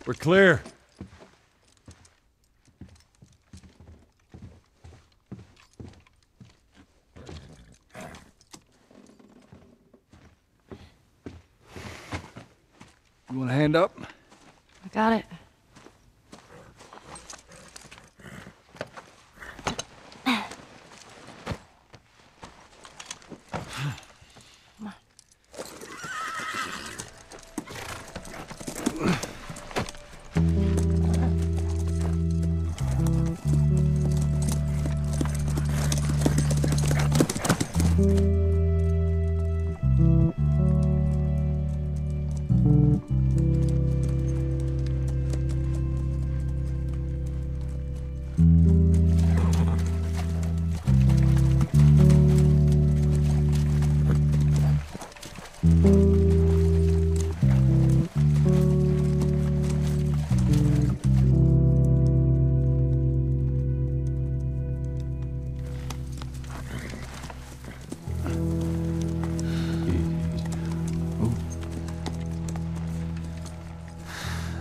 We're clear. You want a hand up? I got it.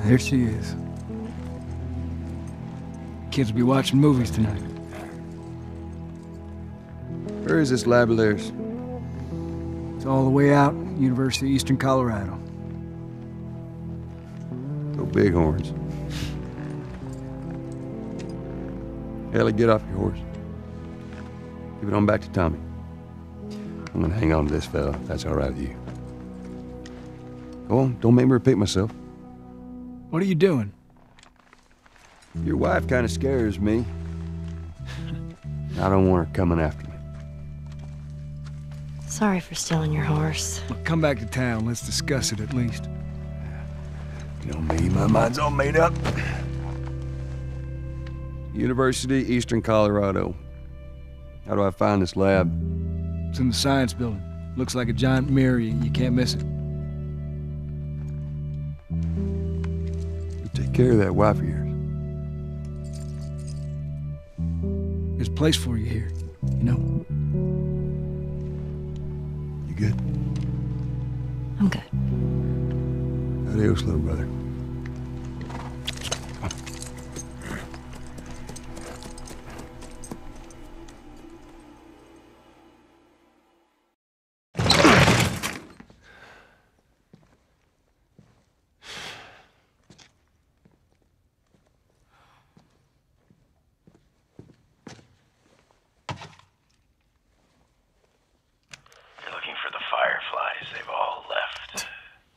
There she is. Kids will be watching movies tonight. Where is this lab of theirs? It's all the way out, University of Eastern Colorado. Go Bighorns. Ellie, get off your horse. Give it on back to Tommy. I'm gonna hang on to this fella, if that's all right with you. Go on, don't make me repeat myself. What are you doing? Your wife kind of scares me. I don't want her coming after me. Sorry for stealing your horse. Look, come back to town. Let's discuss it at least. You know me, my mind's all made up. University, Eastern Colorado. How do I find this lab? It's in the science building. Looks like a giant mirror. You can't miss it. You take care of that wife of yours. There's a place for you here, you know? You good? I'm good. Adios, little brother.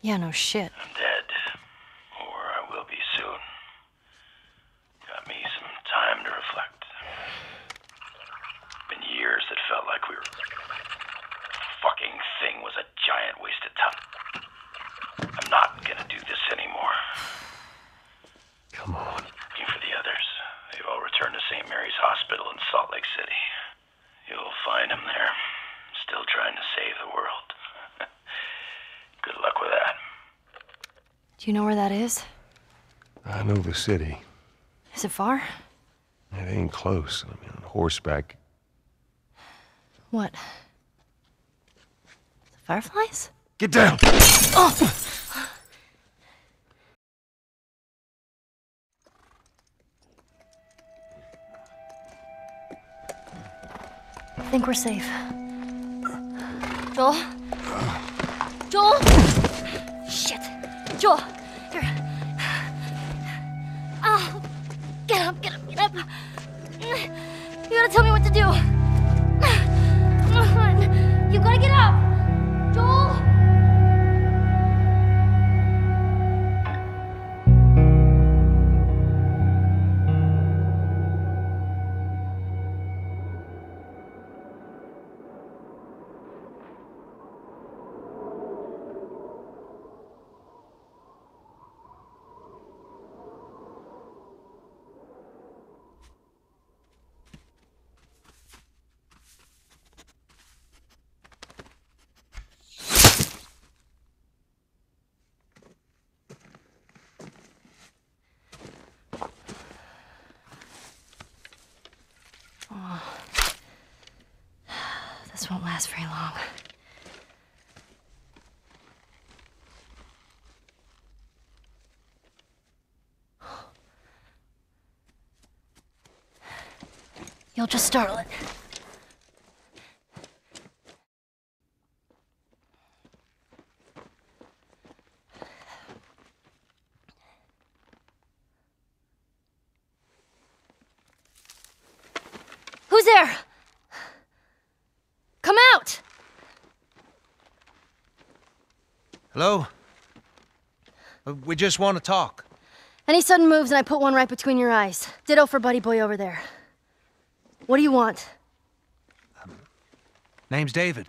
Yeah, no shit. I'm dead. Or I will be soon. Got me some time to reflect. Been years that felt like we were... The fucking thing was a giant waste of time. I'm not gonna do this anymore. Come on. Looking for the others. They've all returned to St. Mary's Hospital in Salt Lake City. You'll find them there. Still trying to save the world. Good luck with that. Do you know where that is? I know the city. Is it far? It ain't close. I mean, on horseback. What? The fireflies? Get down! Oh! I think we're safe. Joel? Joel? Shit. Joel, here. Oh, get up, get up, get up. You gotta tell me what to do. Come on. You gotta get up. Joel? This won't last very long. You'll just startle it. Who's there? Come out! Hello? We just want to talk. Any sudden moves and I put one right between your eyes. Ditto for buddy boy over there. What do you want? Name's David.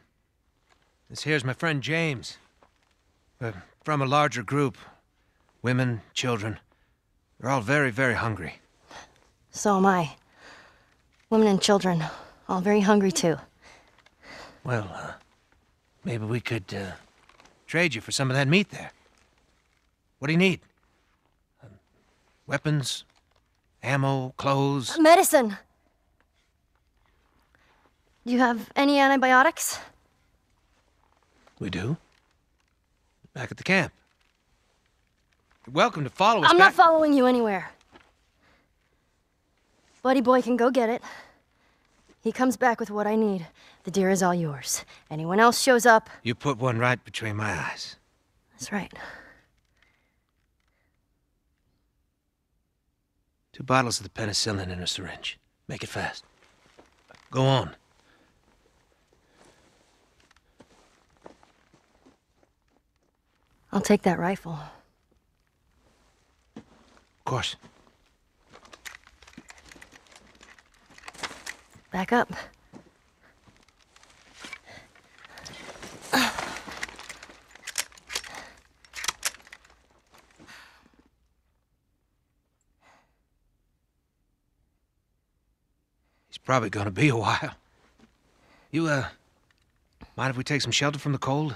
This here's my friend James. We're from a larger group. Women, children. They're all very, very hungry. So am I. Women and children, all very hungry too. Well, maybe we could, trade you for some of that meat there. What do you need? Weapons? Ammo? Clothes? Medicine! Do you have any antibiotics? We do. Back at the camp. You're welcome to follow us I'm back. not following you anywhere. Buddy boy can go get it. He comes back with what I need. The deer is all yours. Anyone else shows up... You put one right between my eyes. That's right. 2 bottles of the penicillin in a syringe. Make it fast. Go on. I'll take that rifle. Of course. Back up. He's probably gonna be a while. You, mind if we take some shelter from the cold?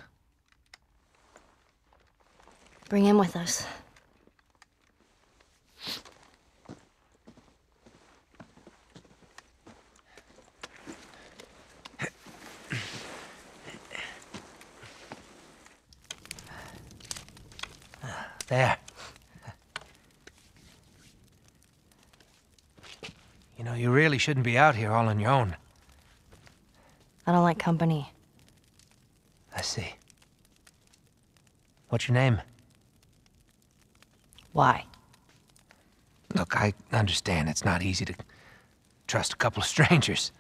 Bring him with us. There. You know, you really shouldn't be out here all on your own. I don't like company. I see. What's your name? Why? Look, I understand it's not easy to trust a couple of strangers.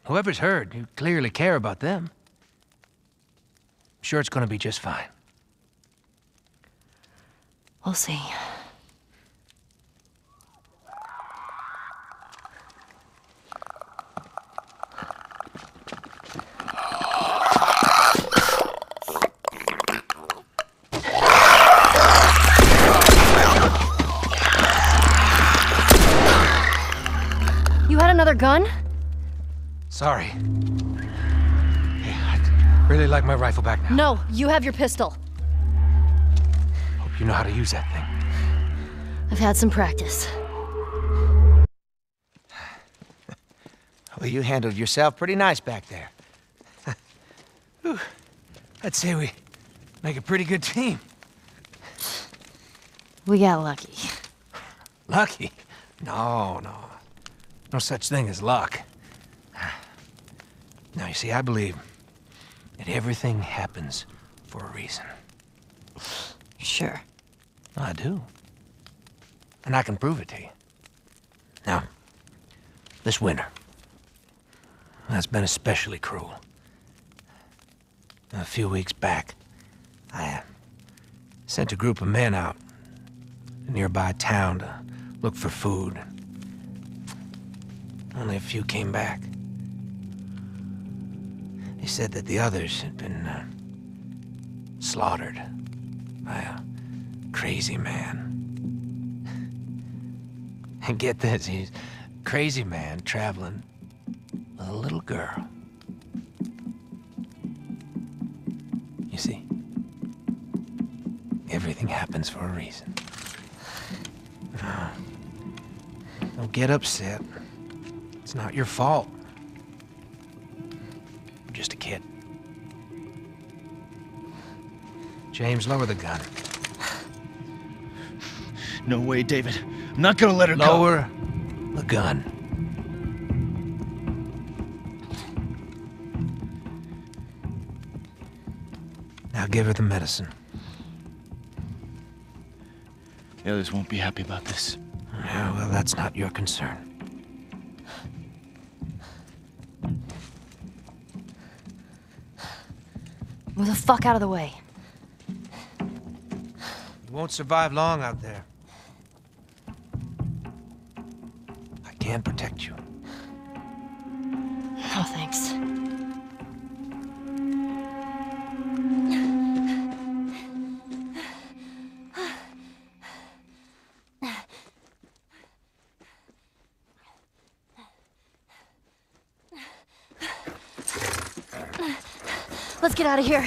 Whoever's hurt, you clearly care about them. I'm sure it's gonna be just fine. We'll see. You had another gun? Sorry. Hey, I'd really like my rifle back now. No, you have your pistol. Hope you know how to use that thing. I've had some practice. Well, you handled yourself pretty nice back there. Whew. I'd say we make a pretty good team. We got lucky. Lucky? No. No such thing as luck. Now, you see, I believe that everything happens for a reason. Sure. I do. And I can prove it to you. Now, this winter, that's been especially cruel. A few weeks back, I sent a group of men out to a nearby town to look for food. Only a few came back. They said that the others had been slaughtered by a crazy man. And get this, he's a crazy man traveling with a little girl. You see, everything happens for a reason. Don't get upset. It's not your fault. You're just a kid. James, lower the gun. No way, David. I'm not gonna let her go. Lower the gun. Now give her the medicine. The others won't be happy about this. Yeah, well, that's not your concern. Move the fuck out of the way. You won't survive long out there. I can protect you. No, thanks. Let's get out of here.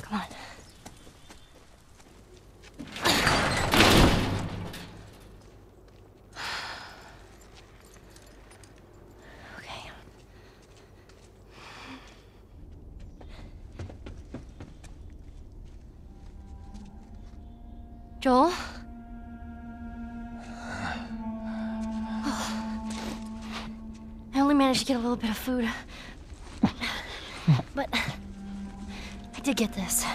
Come on. Okay. Joel? I only managed to get a little bit of food. But I did get this.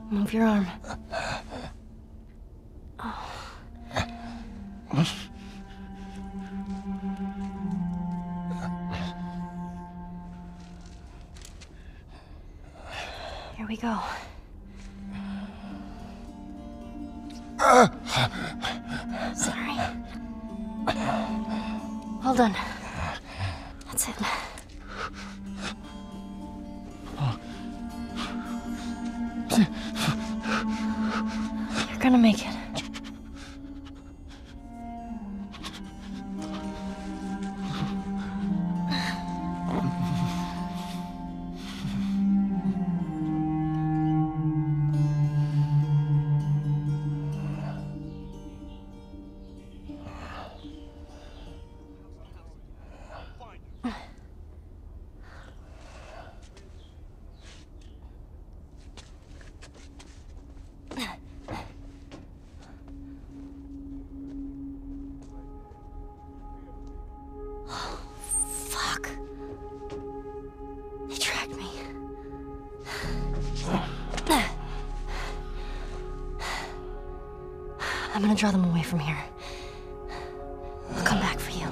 Move your arm. Here we go. Sorry. Hold on. That's it. You're gonna make it. Fuck. They tracked me. I'm gonna draw them away from here. I'll come back for you.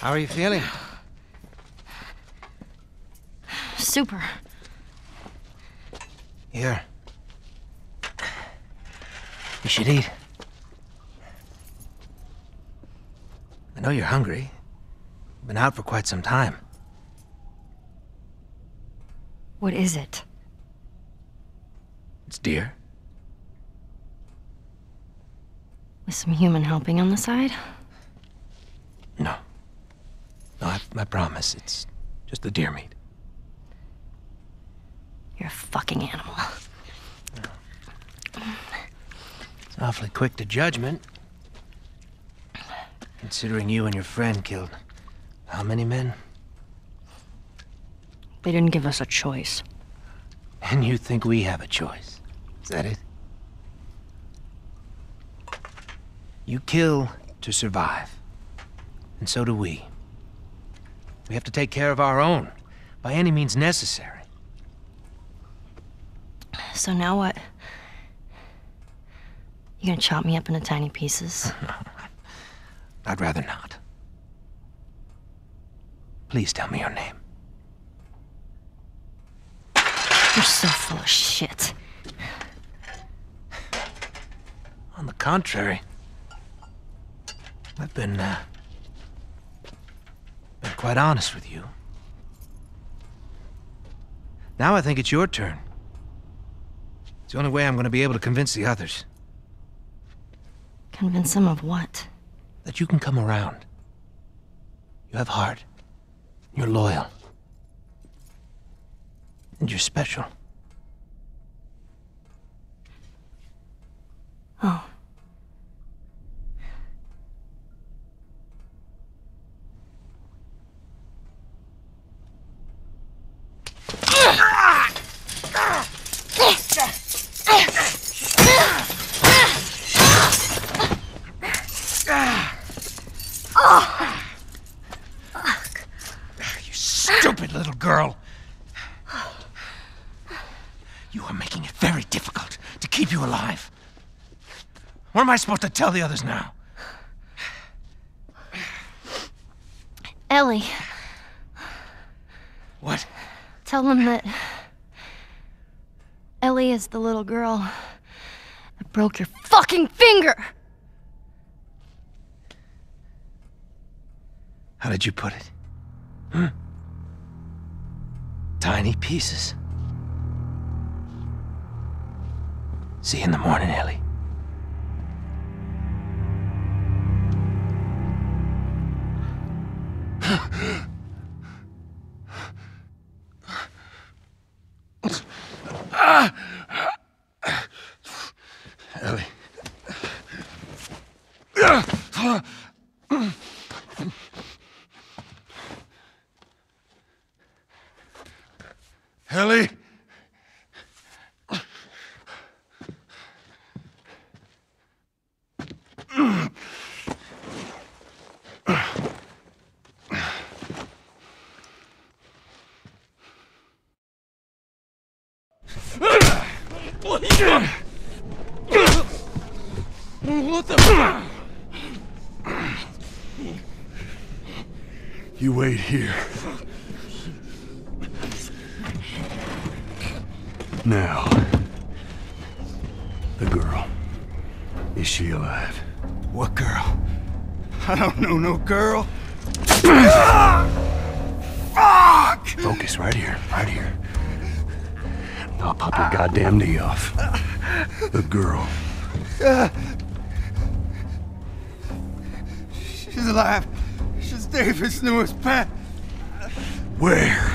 How are you feeling? Super. Here. You should eat. I know you're hungry. You've been out for quite some time. What is it? It's deer. With some human helping on the side? No. No, I promise. It's just the deer meat. You're a fucking animal. It's awfully quick to judgment. Considering you and your friend killed how many men? They didn't give us a choice. And you think we have a choice? Is that it? You kill to survive. And so do we. We have to take care of our own, by any means necessary. So now what? You gonna chop me up into tiny pieces? I'd rather not. Please tell me your name. You're so full of shit. On the contrary, I've been quite honest with you. Now I think it's your turn. It's the only way I'm going to be able to convince the others. Convince them of what? That you can come around. You have heart. You're loyal. And you're special. Oh. You stupid little girl. You are making it very difficult to keep you alive. What am I supposed to tell the others now? Ellie. What? Tell them that Ellie is the little girl that broke your fucking finger! How did you put it? Tiny pieces. See you in the morning, Ellie. Ellie. Ellie. What the? You wait here. Now, the girl. Is she alive? What girl? I don't know no girl. Fuck! Focus right here, right here. I'll pop your goddamn knee off. The girl. She's alive. She's David's newest pet. Where?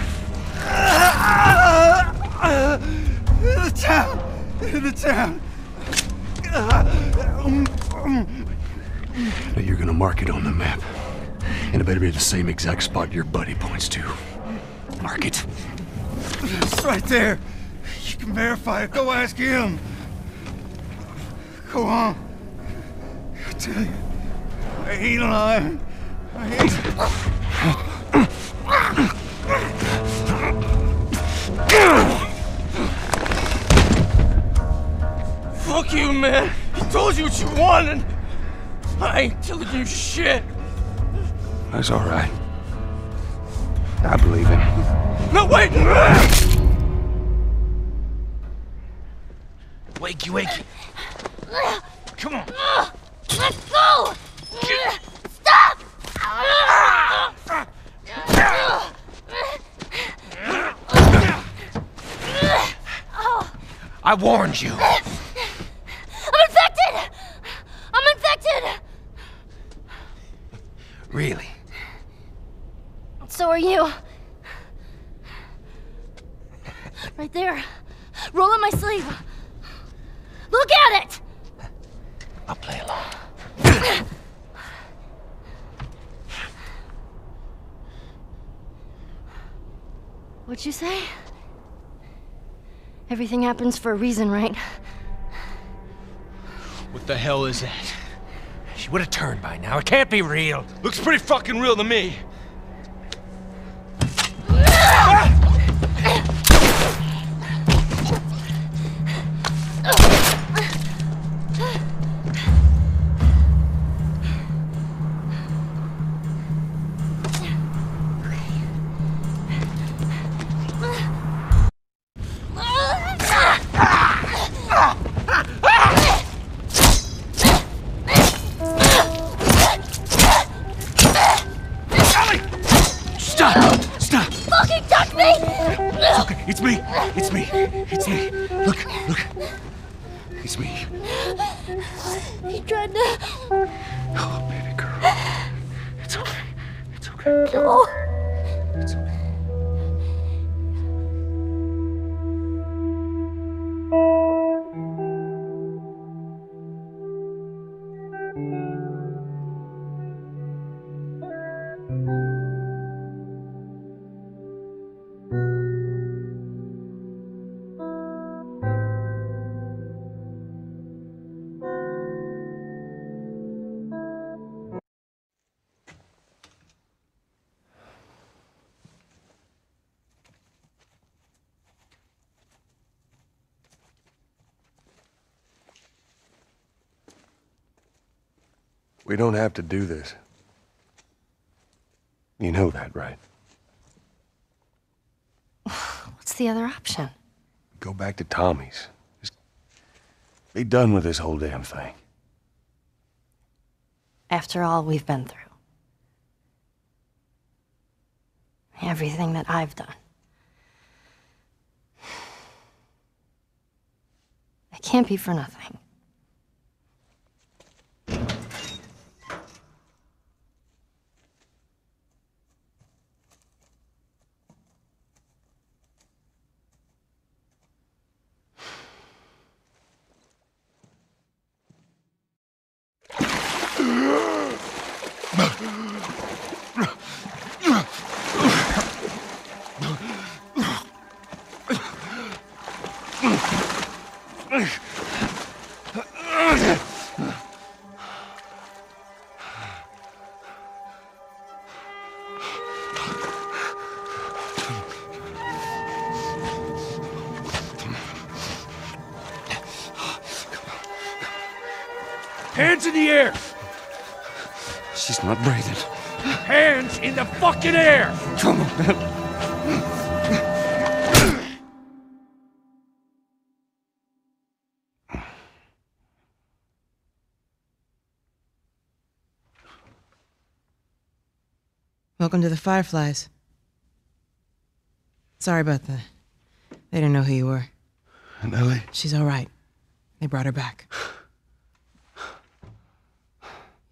In the town. In the town. Now you're gonna mark it on the map. And it better be the same exact spot your buddy points to. Mark it. It's right there. You can verify it. Go ask him. Go on. I tell you, I ain't lying. I ain't. Fuck you, man. He told you what you wanted. I ain't telling you shit. That's all right. I believe him. No, wait! Wakey, wakey. Come on. Let's go! Stop! I warned you. I'm infected! I'm infected! Really? So are you. Right there. Roll up my sleeve. Look at it! I'll play along. What'd you say? Everything happens for a reason, right? What the hell is that? She would have turned by now. It can't be real. Looks pretty fucking real to me. me. It's me. It's me. Look. It's me. He tried to... Oh, baby girl. It's okay. It's okay. No. It's okay. We don't have to do this. You know that, right? What's the other option? Go back to Tommy's. Just be done with this whole damn thing. After all we've been through. Everything that I've done. It can't be for nothing. Hands in the air! She's not breathing. Hands in the fucking air! Come on. Welcome to the Fireflies. Sorry about that. They didn't know who you were. And Ellie? She's all right. They brought her back.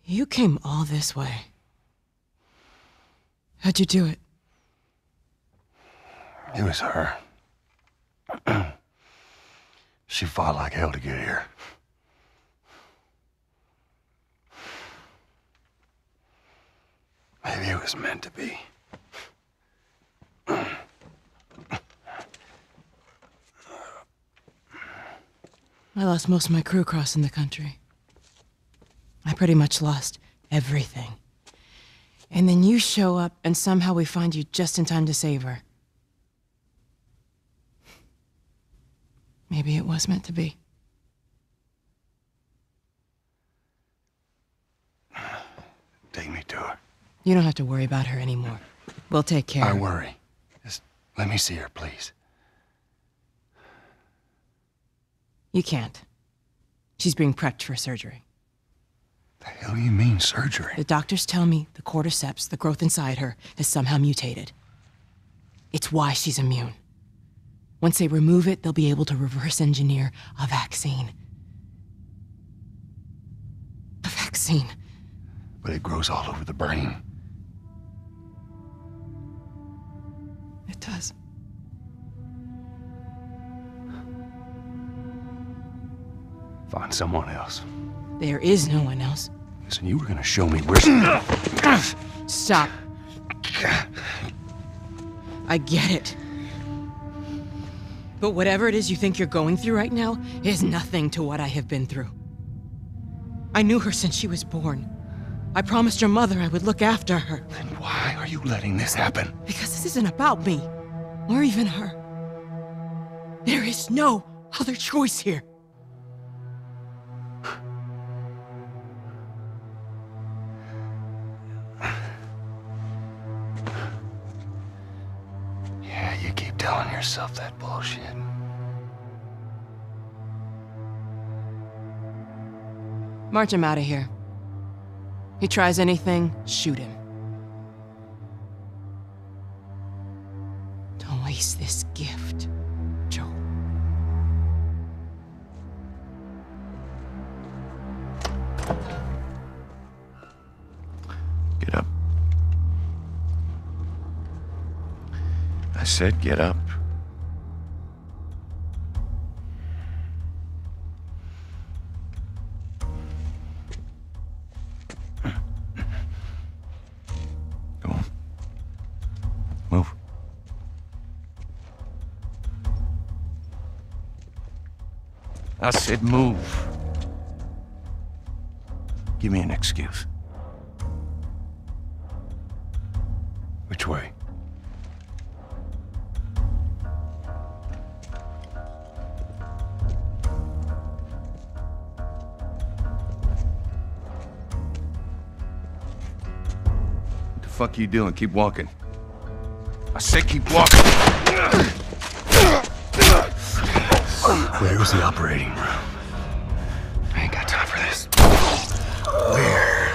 You came all this way. How'd you do it? It was her. She fought like hell to get here. Maybe it was meant to be. I lost most of my crew crossing the country. I pretty much lost everything. And then you show up, and somehow we find you just in time to save her. Maybe it was meant to be. Take me to her. You don't have to worry about her anymore. We'll take care of her. I worry. Just let me see her, please. You can't. She's being prepped for surgery. The hell do you mean, surgery? The doctors tell me the cordyceps, the growth inside her, has somehow mutated. It's why she's immune. Once they remove it, they'll be able to reverse engineer a vaccine. A vaccine. But it grows all over the brain. It does. Find someone else. There is no one else. Listen, you were gonna show me where she... Stop. I get it. But whatever it is you think you're going through right now is nothing to what I have been through. I knew her since she was born. I promised her mother I would look after her. Then why are you letting this happen? Because this isn't about me, or even her. There is no other choice here. Yeah, you keep telling yourself that bullshit. March him out of here. He tries anything, shoot him. Don't waste this gift. said get up. Go on. Move. I said move. Give me an excuse. Which way? What the fuck are you doing? Keep walking. I said keep walking. Where was the operating room? I ain't got time for this. Where?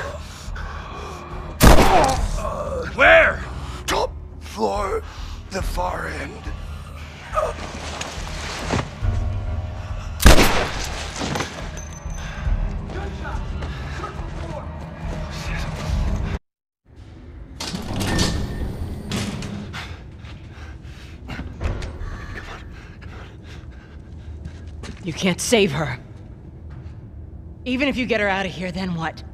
Where? Top floor, the far end. You can't save her. Even if you get her out of here, then what?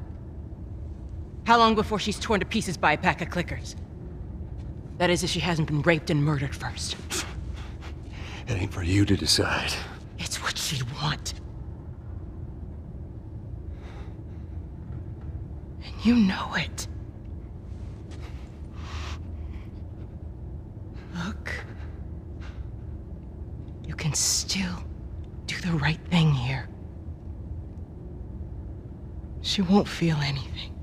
How long before she's torn to pieces by a pack of clickers? That is, if she hasn't been raped and murdered first. It ain't for you to decide. It's what she'd want. And you know it. Look. You can still do the right thing here. She won't feel anything.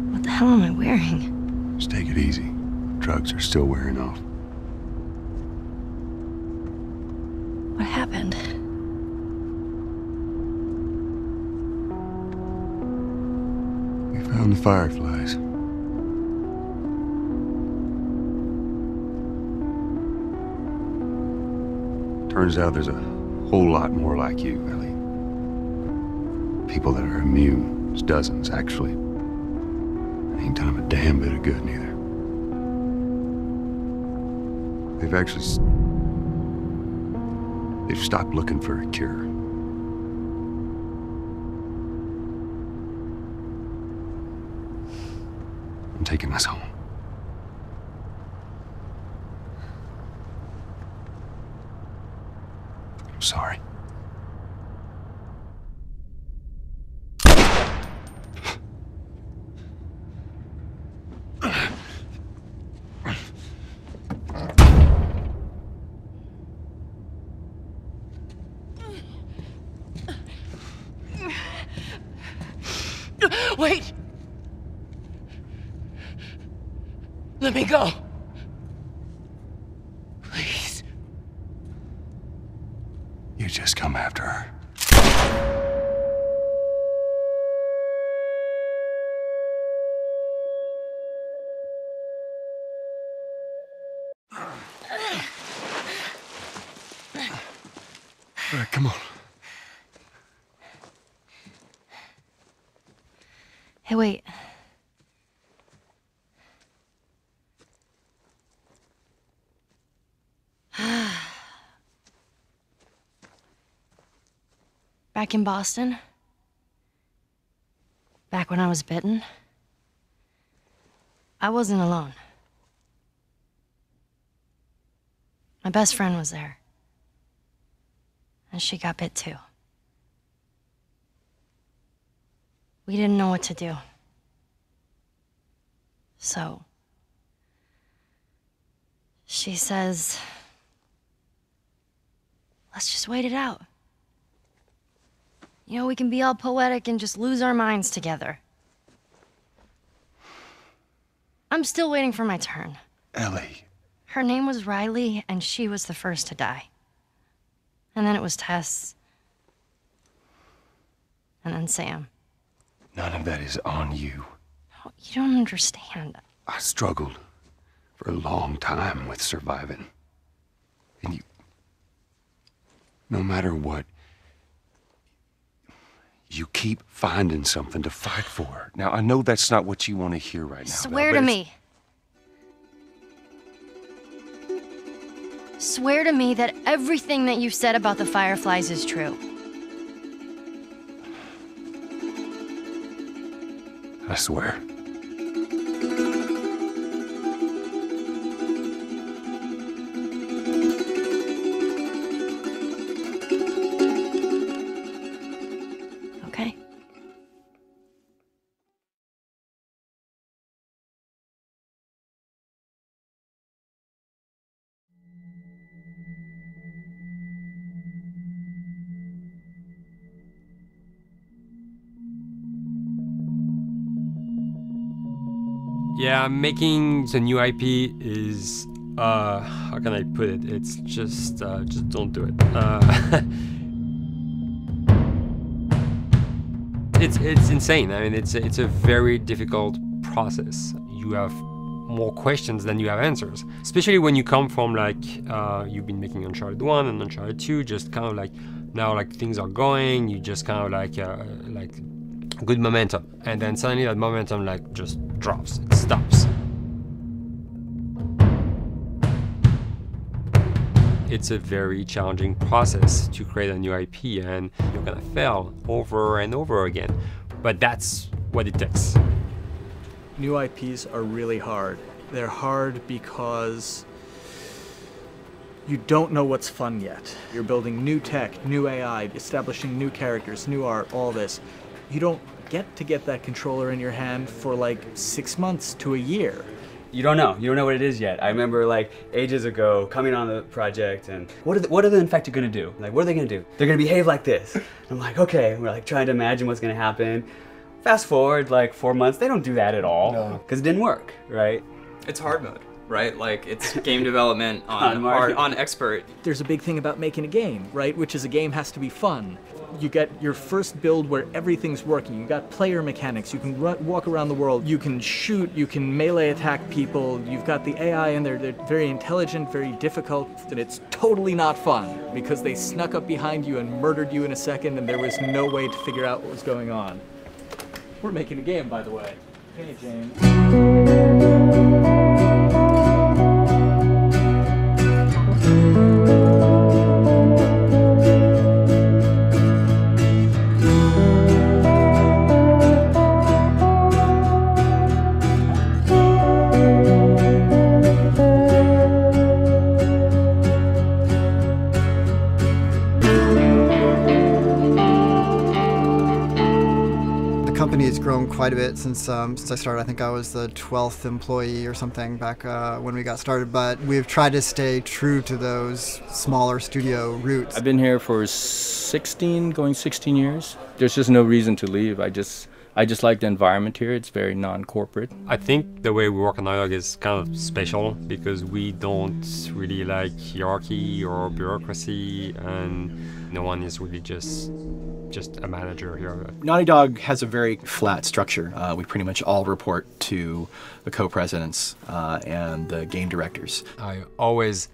What the hell am I wearing? Just take it easy. Drugs are still wearing off. What happened? We found the fireflies. Turns out there's a whole lot more like you, Ellie. People that are immune. There's dozens, actually. Ain't done them a damn bit of good, neither. They've stopped looking for a cure. I'm taking us home. I'm sorry. Wait! Let me go. Please. You just come after her. All right, come on. Hey, wait. Back in Boston, back when I was bitten, I wasn't alone. My best friend was there. And she got bit too. We didn't know what to do. So, she says, let's just wait it out. You know, we can be all poetic and just lose our minds together. I'm still waiting for my turn. Ellie. Her name was Riley, and she was the first to die. And then it was Tess. And then Sam. None of that is on you. Oh, you don't understand. I struggled for a long time with surviving. And you... No matter what, you keep finding something to fight for. Now, I know that's not what you want to hear right now. Swear to me. Swear to me that everything that you said about the Fireflies is true. I swear. Okay. Yeah, making the new IP is, how can I put it? It's just don't do it. It's insane. I mean, it's a very difficult process. You have more questions than you have answers, especially when you come from like, you've been making Uncharted 1 and Uncharted 2, just kind of like, now like things are going, you just kind of like good momentum, and then suddenly that momentum like just drops, it stops. It's a very challenging process to create a new IP, and you're gonna fail over and over again, but that's what it takes. New IPs are really hard. They're hard because you don't know what's fun yet. You're building new tech, new AI, establishing new characters, new art, all this. You don't get that controller in your hand for like 6 months to a year. You don't know what it is yet. I remember like ages ago coming on the project and what are the infected gonna do? Like, what are they gonna do? They're gonna behave like this. I'm like, okay, we're like trying to imagine what's gonna happen. Fast forward like 4 months, they don't do that at all. No. Because it didn't work, right? It's hard mode, right? Like, it's game development on expert. There's a big thing about making a game, right? Which is a game has to be fun. You get your first build where everything's working. You got player mechanics. You can walk around the world. You can shoot. You can melee attack people. You've got the AI in there. They're very intelligent, very difficult, and it's totally not fun because they snuck up behind you and murdered you in a second, and there was no way to figure out what was going on. We're making a game, by the way. Hey, James. The company has grown quite a bit since I started. I think I was the 12th employee or something back when we got started, but we've tried to stay true to those smaller studio roots. I've been here for 16 years. There's just no reason to leave. I just like the environment here. It's very non-corporate. I think the way we work on Naughty Dog is kind of special because we don't really like hierarchy or bureaucracy, and no one is really just a manager here. Naughty Dog has a very flat structure. We pretty much all report to the co-presidents and the game directors. I always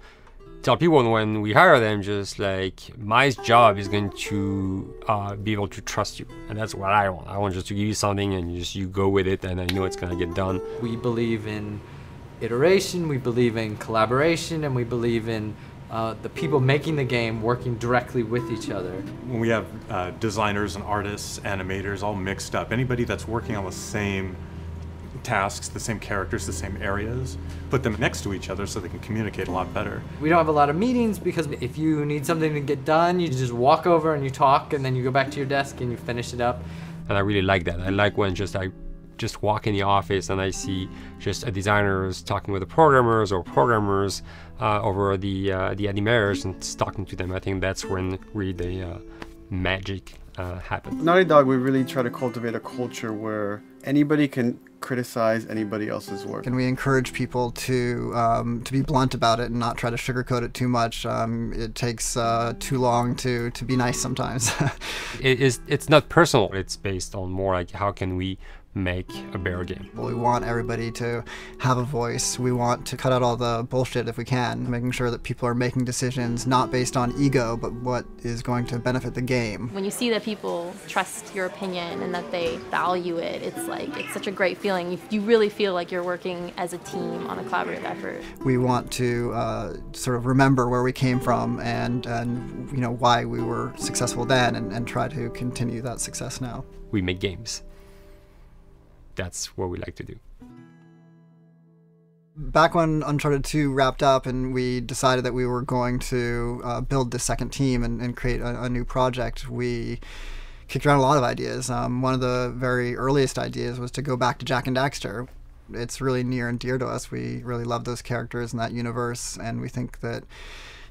tell people when we hire them, just like, my job is going to be able to trust you, and that's what I want. I want just to give you something and you go with it, and I know it's gonna get done. We believe in iteration, we believe in collaboration, and we believe in the people making the game working directly with each other. When we have designers and artists, animators all mixed up, anybody that's working on the same tasks, the same characters, the same areas, put them next to each other so they can communicate a lot better. We don't have a lot of meetings because if you need something to get done, you just walk over and you talk, and then you go back to your desk and you finish it up. And I really like that. I like when I just walk in the office and I see just designers talking with the programmers or programmers over the animators and talking to them. I think that's when really the magic happens. Naughty Dog, we really try to cultivate a culture where anybody can criticize anybody else's work. And we encourage people to be blunt about it and not try to sugarcoat it too much. It takes too long to be nice sometimes. It's not personal. It's based on more like how can we make a better game. We want everybody to have a voice. We want to cut out all the bullshit if we can, making sure that people are making decisions not based on ego, but what is going to benefit the game. When you see that people trust your opinion and that they value it, it's such a great feeling. You really feel like you're working as a team on a collaborative effort. We want to sort of remember where we came from and you know why we were successful then, and try to continue that success now. We make games. That's what we like to do. Back when Uncharted 2 wrapped up and we decided that we were going to build this second team and create a new project, we kicked around a lot of ideas. One of the very earliest ideas was to go back to Jak and Daxter. It's really near and dear to us. We really love those characters in that universe, and we think that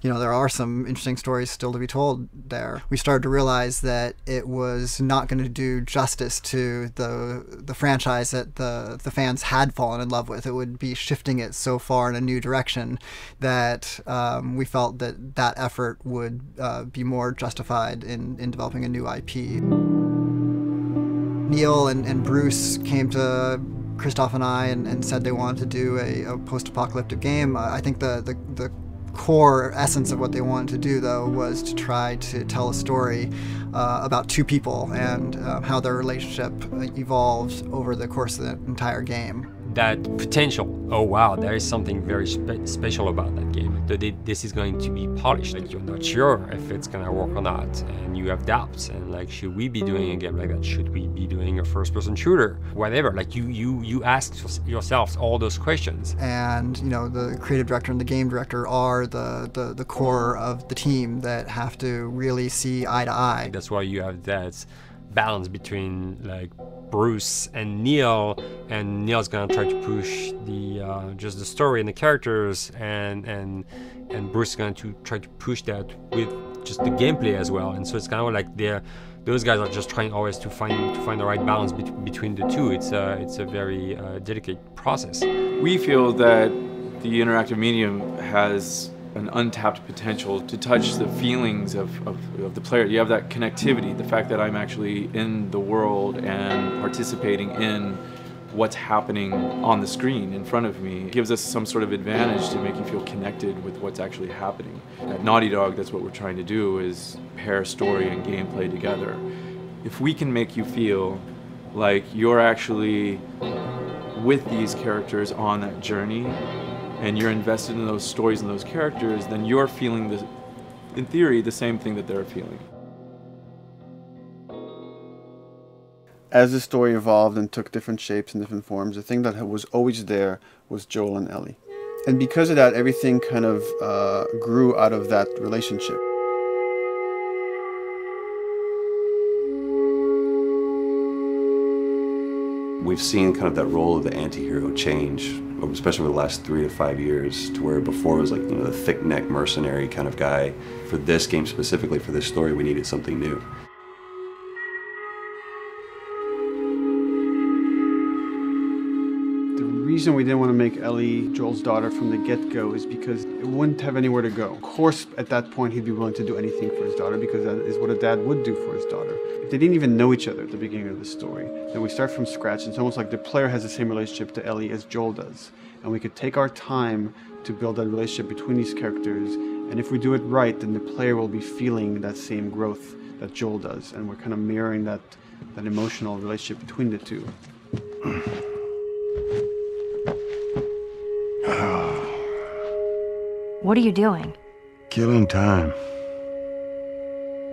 there are some interesting stories still to be told there. We started to realize that it was not going to do justice to the franchise that the fans had fallen in love with. It would be shifting it so far in a new direction that we felt that effort would be more justified in developing a new IP. Neil and Bruce came to Christoph and I and said they wanted to do a post-apocalyptic game. I think the core essence of what they wanted to do, though, was to try to tell a story about two people and how their relationship evolved over the course of the entire game. That potential, oh wow, there is something very special about that game. This is going to be polished. Like, you're not sure if it's gonna work or not, and you have doubts. And like, should we be doing a game like that? Should we be doing a first-person shooter? Whatever. Like, you ask yourselves all those questions. And the creative director and the game director are the core of the team that have to really see eye to eye. That's why you have that balance between like Bruce and Neil, and Neil's gonna try to push the just the story and the characters, and Bruce is going to try to push that with just the gameplay as well. And so it's kind of like those guys are just trying always to find the right balance between the two. It's a very delicate process. We feel that the interactive medium has an untapped potential to touch the feelings of the player. You have that connectivity, the fact that I'm actually in the world and participating in what's happening on the screen in front of me gives us some sort of advantage to make you feel connected with what's actually happening. At Naughty Dog, that's what we're trying to do, is pair story and gameplay together. If we can make you feel like you're actually with these characters on that journey, and you're invested in those stories and those characters, then you're feeling, in theory, the same thing that they're feeling. As the story evolved and took different shapes and different forms, the thing that was always there was Joel and Ellie. And because of that, everything kind of grew out of that relationship. We've seen kind of that role of the anti-hero change, especially over the last 3 to 5 years, to where before it was like, the thick-neck mercenary kind of guy. For this game specifically, for this story, we needed something new. The reason we didn't want to make Ellie Joel's daughter from the get-go is because it wouldn't have anywhere to go. Of course, at that point, he'd be willing to do anything for his daughter because that is what a dad would do for his daughter. If they didn't even know each other at the beginning of the story, then we start from scratch. It's almost like the player has the same relationship to Ellie as Joel does. And we could take our time to build that relationship between these characters. And if we do it right, then the player will be feeling that same growth that Joel does. And we're kind of mirroring that emotional relationship between the two. What are you doing? Killing time.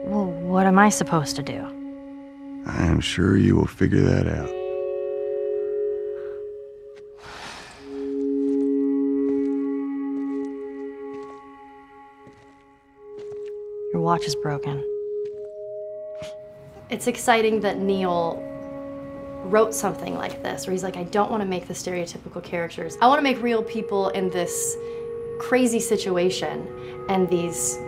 Well, what am I supposed to do? I am sure you will figure that out. Your watch is broken. It's exciting that Neil wrote something like this, where he's like, I don't want to make the stereotypical characters. I want to make real people in this crazy situation and these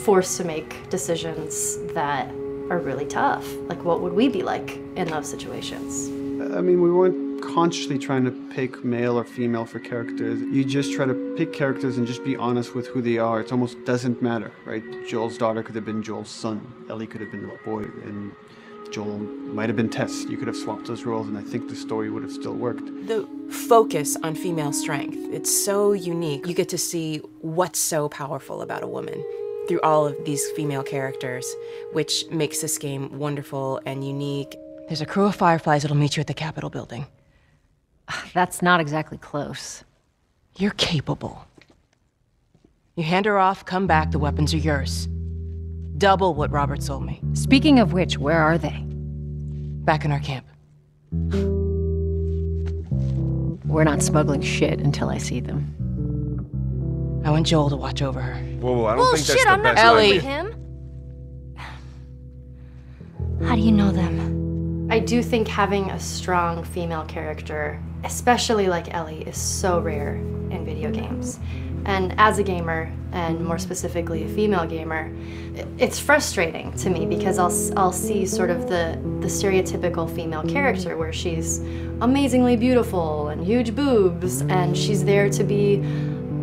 forced to make decisions that are really tough. Like, what would we be like in those situations? I mean, we weren't consciously trying to pick male or female for characters. You just try to pick characters and just be honest with who they are. It almost doesn't matter, right? Joel's daughter could have been Joel's son. Ellie could have been a boy, and Joel might have been Tess. You could have swapped those roles, and I think the story would have still worked. The focus on female strength, it's so unique. You get to see what's so powerful about a woman through all of these female characters, which makes this game wonderful and unique. There's a crew of Fireflies that'll meet you at the Capitol building. That's not exactly close. You're capable. You hand her off, come back, the weapons are yours. Double what Robert sold me. Speaking of which, where are they? Back in our camp. We're not smuggling shit until I see them. I want Joel to watch over her. Whoa, I don't think that's the I'm not best Ellie. idea. Him? How do you know them? I do think having a strong female character, especially like Ellie, is so rare in video games. And as a gamer, and more specifically a female gamer, it's frustrating to me because I'll see sort of the stereotypical female character where she's amazingly beautiful and huge boobs, and she's there to be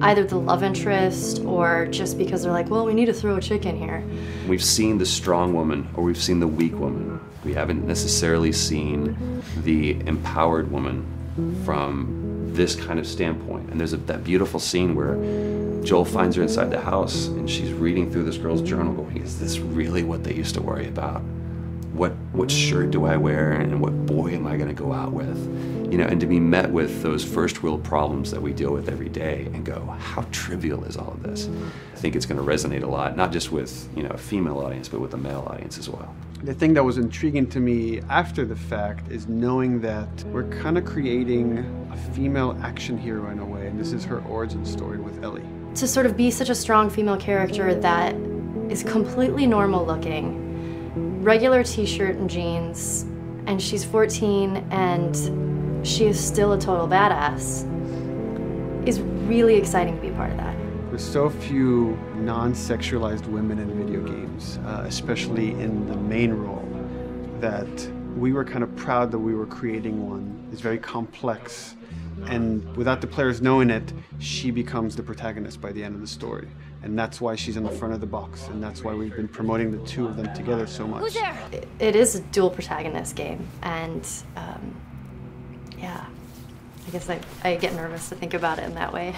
either the love interest or just because they're like, well, we need to throw a chick in here. We've seen the strong woman or we've seen the weak woman. We haven't necessarily seen the empowered woman from this kind of standpoint. And there's that beautiful scene where Joel finds her inside the house and she's reading through this girl's journal going, is this really what they used to worry about? What shirt do I wear and what boy am I gonna go out with? You know, and to be met with those first world problems that we deal with every day and go, how trivial is all of this? I think it's gonna resonate a lot, not just with, you know, a female audience, but with a male audience as well. The thing that was intriguing to me after the fact is knowing that we're kind of creating a female action hero in a way, and this is her origin story with Ellie. To sort of be such a strong female character that is completely normal looking, regular t-shirt and jeans, and she's 14 and she is still a total badass, is really exciting to be a part of that. There's so few non-sexualized women in video games, especially in the main role, that we were kind of proud that we were creating one. It's very complex, and without the players knowing it, she becomes the protagonist by the end of the story. And that's why she's in the front of the box, and that's why we've been promoting the two of them together so much. Who's there? It is a dual protagonist game, and yeah, I guess I get nervous to think about it in that way.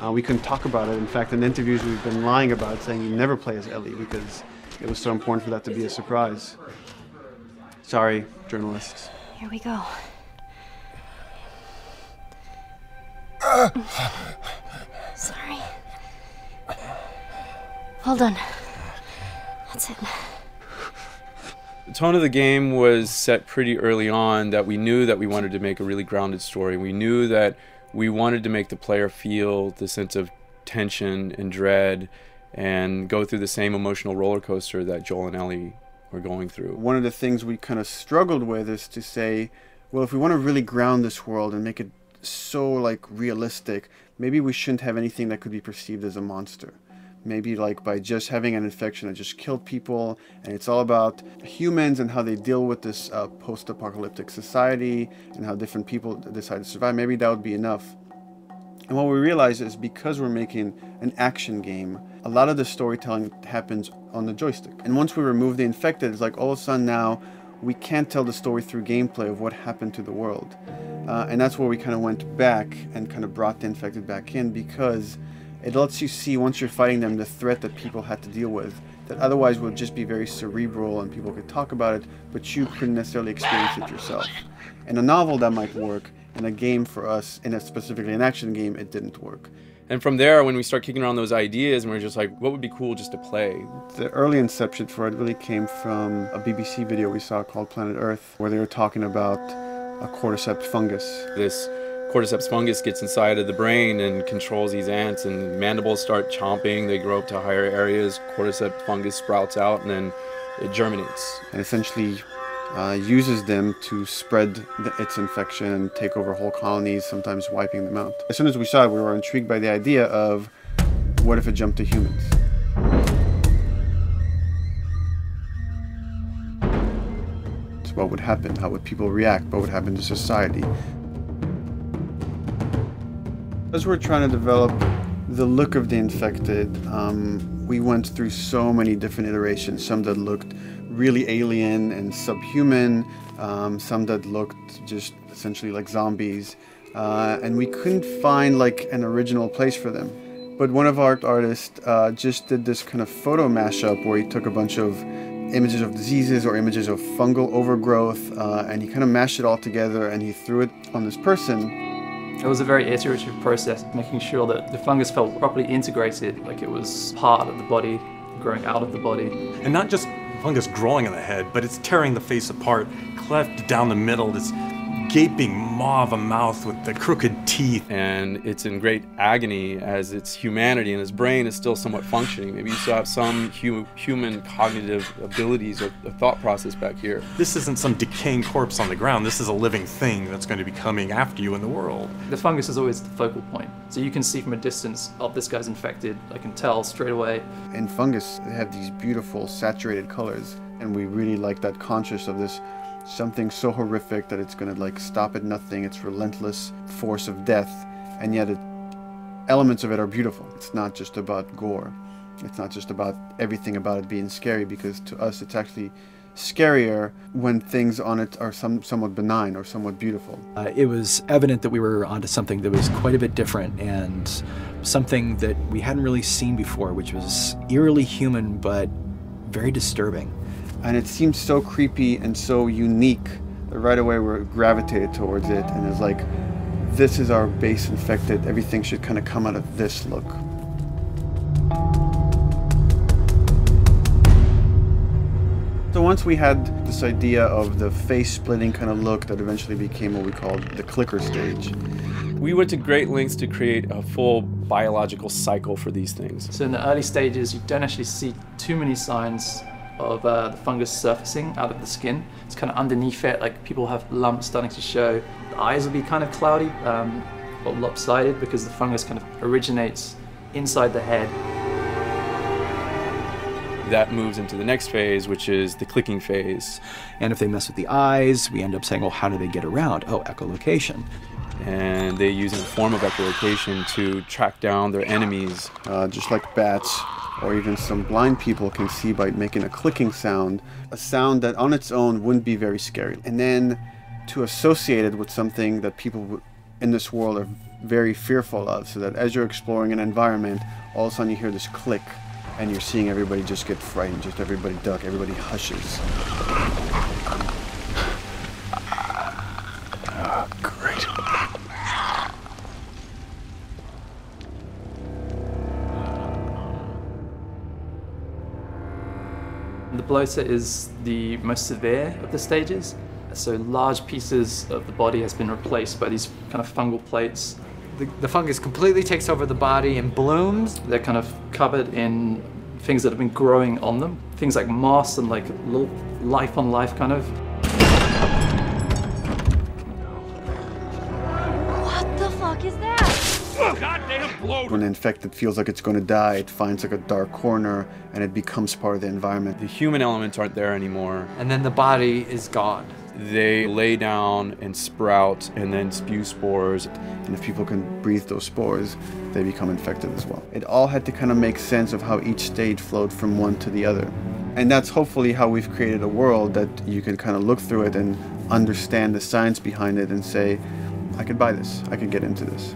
We couldn't talk about it. In fact, in interviews we've been lying about it, saying you never play as Ellie because it was so important for that to be a surprise. Sorry, journalists. Here we go. Sorry. Hold on. That's it. The tone of the game was set pretty early on that we knew that we wanted to make a really grounded story. We knew that we wanted to make the player feel the sense of tension and dread and go through the same emotional roller coaster that Joel and Ellie were going through. One of the things we kind of struggled with is to say, well, if we want to really ground this world and make it so like realistic, maybe we shouldn't have anything that could be perceived as a monster. Maybe like by just having an infection that just killed people, and it's all about humans and how they deal with this post-apocalyptic society and how different people decide to survive. Maybe that would be enough. And what we realize is because we're making an action game, a lot of the storytelling happens on the joystick. And once we remove the infected, it's like all of a sudden now we can't tell the story through gameplay of what happened to the world. And that's where we kind of went back and kind of brought the infected back in, because it lets you see, once you're fighting them, the threat that people had to deal with that otherwise would just be very cerebral and people could talk about it, but you couldn't necessarily experience it yourself. In a novel that might work, in a game for us, specifically an action game, it didn't work. And from there, when we start kicking around those ideas, and we're just like, what would be cool just to play? The early inception for it really came from a BBC video we saw called Planet Earth, where they were talking about a cordyceps fungus. This cordyceps fungus gets inside of the brain and controls these ants, and mandibles start chomping, they grow up to higher areas, cordyceps fungus sprouts out, and then it germinates. And essentially uses them to spread its infection and take over whole colonies, sometimes wiping them out. As soon as we saw it, we were intrigued by the idea of, what if it jumped to humans? What would happen? How would people react? What would happen to society? As we're trying to develop the look of the infected, we went through so many different iterations, some that looked really alien and subhuman, some that looked just essentially like zombies, and we couldn't find like an original place for them. But one of our artists just did this kind of photo mashup where he took a bunch of images of diseases or images of fungal overgrowth, and he kind of mashed it all together and he threw it on this person. It was a very iterative process, making sure that the fungus felt properly integrated, like it was part of the body, growing out of the body. And not just fungus growing on the head, but it's tearing the face apart, cleft down the middle, this gaping maw of a mouth with the crooked teeth. And it's in great agony as its humanity and its brain is still somewhat functioning. Maybe you still have some human cognitive abilities or thought process back here. This isn't some decaying corpse on the ground. This is a living thing that's going to be coming after you in the world. The fungus is always the focal point. So you can see from a distance, oh, this guy's infected. I can tell straight away. In fungus, they have these beautiful saturated colors, and we really like that contrast of this something so horrific that it's going to like stop at nothing. It's relentless force of death, and yet elements of it are beautiful. It's not just about gore. It's not just about everything about it being scary, because to us it's actually scarier when things on it are somewhat benign or somewhat beautiful. It was evident that we were onto something that was quite a bit different and something that we hadn't really seen before, which was eerily human but very disturbing. And it seemed so creepy and so unique that right away we gravitated towards it, and it's like, this is our base infected. Everything should kind of come out of this look. So once we had this idea of the face-splitting kind of look that eventually became what we called the clicker stage. We went to great lengths to create a full biological cycle for these things. So in the early stages, you don't actually see too many signs of the fungus surfacing out of the skin. It's kind of underneath it, like people have lumps starting to show. The eyes will be kind of cloudy or lopsided because the fungus kind of originates inside the head. That moves into the next phase, which is the clicking phase. And if they mess with the eyes, we end up saying, well, how do they get around? Oh, echolocation. And they use a form of echolocation to track down their enemies. Just like bats, or even some blind people can see by making a clicking sound, a sound that on its own wouldn't be very scary. And then to associate it with something that people in this world are very fearful of, so that as you're exploring an environment, all of a sudden you hear this click, and you're seeing everybody just get frightened, just everybody duck, everybody hushes. Great. The bloater is the most severe of the stages. So large pieces of the body has been replaced by these kind of fungal plates. The fungus completely takes over the body and blooms. They're kind of covered in things that have been growing on them. Things like moss and like little life on life kind of. What the fuck is that? Goddamn bloater! When the infected feels like it's going to die, it finds like a dark corner and it becomes part of the environment. The human elements aren't there anymore. And then the body is gone. They lay down and sprout and then spew spores. And if people can breathe those spores, they become infected as well. It all had to kind of make sense of how each stage flowed from one to the other. And that's hopefully how we've created a world that you can kind of look through it and understand the science behind it and say, I could buy this, I could get into this.